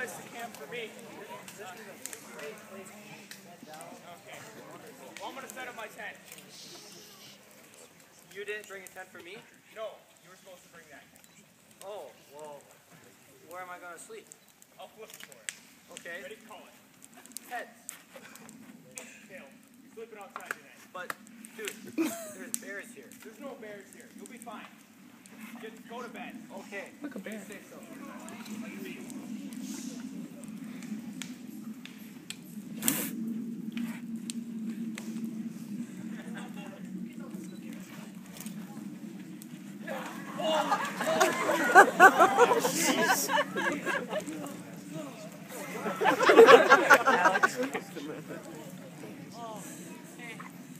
guys to camp for me. Okay. Well, I'm going to set up my tent. You didn't bring a tent for me? No, you were supposed to bring that. Oh, well, where am I going to sleep? I'll flip it for it. Okay. Ready? Call it. Heads. Tail. You're sleeping outside tonight. But, dude, there's bears here. There's no bears here. You'll be fine. Just go to bed. Okay. Look, a bear. Say so. Alex. Oh, hey,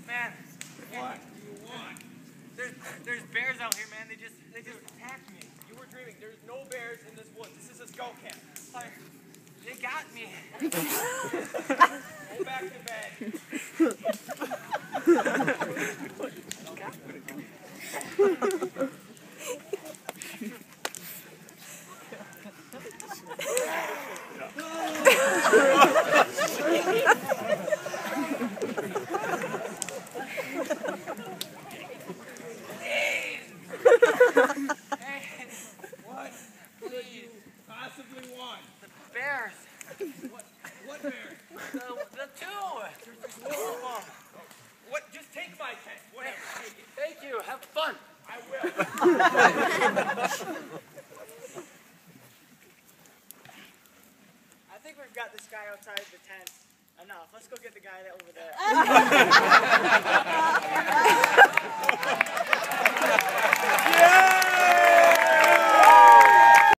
man. What do you want? There's bears out here, man. They just attacked me. You were dreaming. There's no bears in this woods. This is a scout camp. They got me. Go back to bed. What could you possibly want? The bears. What bears? The two. There's two of them. What? Just take my tent. Whatever. Take it. Thank you. Have fun. I will. I think we've got this guy outside the tent enough. Let's go get the guy that over there.